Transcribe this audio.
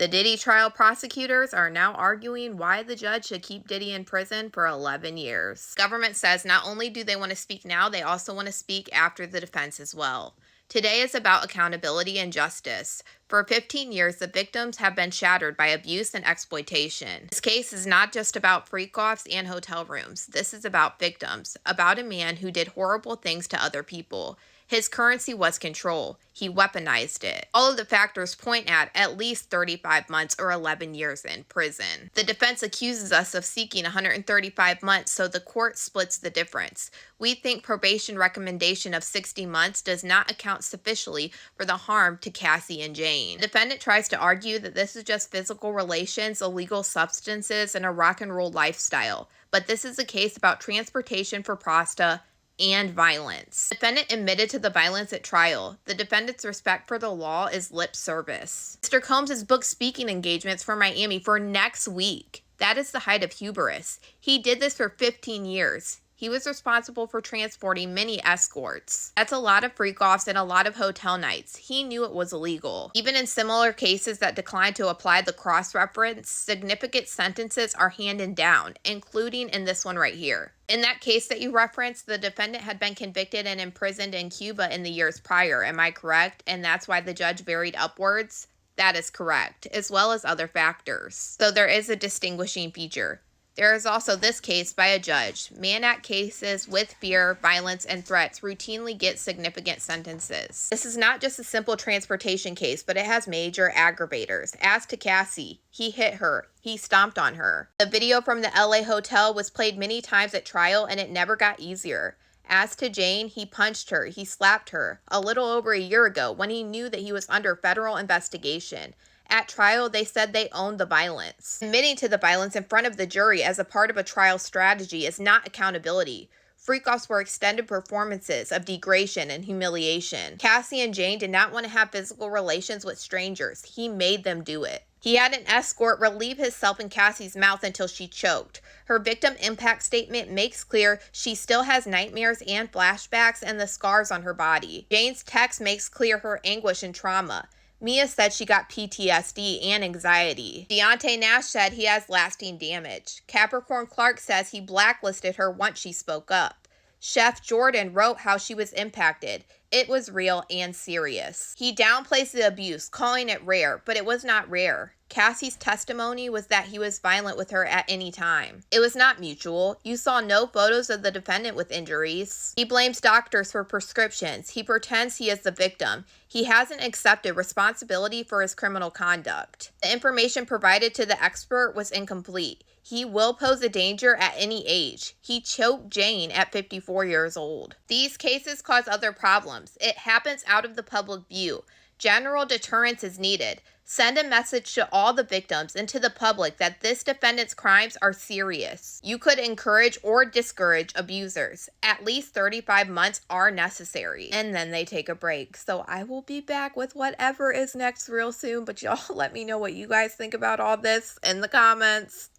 The Diddy trial prosecutors are now arguing why the judge should keep Diddy in prison for 11 years. Government says not only do they want to speak now, they also want to speak after the defense as well. Today is about accountability and justice. For 15 years, the victims have been shattered by abuse and exploitation. This case is not just about freak-offs and hotel rooms. This is about victims, about a man who did horrible things to other people. His currency was control. He weaponized it. All of the factors point at least 35 months or 11 years in prison. The defense accuses us of seeking 135 months, so the court splits the difference. We think probation recommendation of 60 months does not account sufficiently for the harm to Cassie and Jane. The defendant tries to argue that this is just physical relations, illegal substances, and a rock and roll lifestyle. But this is a case about transportation for prosta and violence. The defendant admitted to the violence at trial. The defendant's respect for the law is lip service. Mr. Combs has booked speaking engagements for Miami for next week. That is the height of hubris. He did this for 15 years. He was responsible for transporting many escorts. That's a lot of freak-offs and a lot of hotel nights. He knew it was illegal. Even in similar cases that declined to apply the cross-reference, significant sentences are handed down, including in this one right here. In that case that you referenced, the defendant had been convicted and imprisoned in Cuba in the years prior. Am I correct? And that's why the judge varied upwards? That is correct, as well as other factors. So there is a distinguishing feature. There is also this case by a judge. Mann Act cases with fear, violence, and threats routinely get significant sentences. This is not just a simple transportation case, but it has major aggravators. As to Cassie, he hit her. He stomped on her. The video from the LA hotel was played many times at trial, and it never got easier. As to Jane, he punched her. He slapped her a little over a year ago when he knew that he was under federal investigation. At trial, they said they owned the violence. Admitting to the violence in front of the jury as a part of a trial strategy is not accountability. Freak-offs were extended performances of degradation and humiliation. Cassie and Jane did not want to have physical relations with strangers. He made them do it. He had an escort relieve himself in Cassie's mouth until she choked. Her victim impact statement makes clear she still has nightmares and flashbacks and the scars on her body. Jane's text makes clear her anguish and trauma. Mia said she got PTSD and anxiety. Deontay Nash said he has lasting damage. Capricorn Clark says he blacklisted her once she spoke up. Chef Jordan wrote how she was impacted. It was real and serious. He downplays the abuse, calling it rare, but it was not rare. Cassie's testimony was that he was violent with her at any time. It was not mutual. You saw no photos of the defendant with injuries. He blames doctors for prescriptions. He pretends he is the victim. He hasn't accepted responsibility for his criminal conduct. The information provided to the expert was incomplete. He will pose a danger at any age. He choked Jane at 54 years old. These cases cause other problems. It happens out of the public view. General deterrence is needed. Send a message to all the victims and to the public that this defendant's crimes are serious. You could encourage or discourage abusers. At least 35 months are necessary. And then they take a break. So I will be back with whatever is next real soon. But y'all let me know what you guys think about all this in the comments.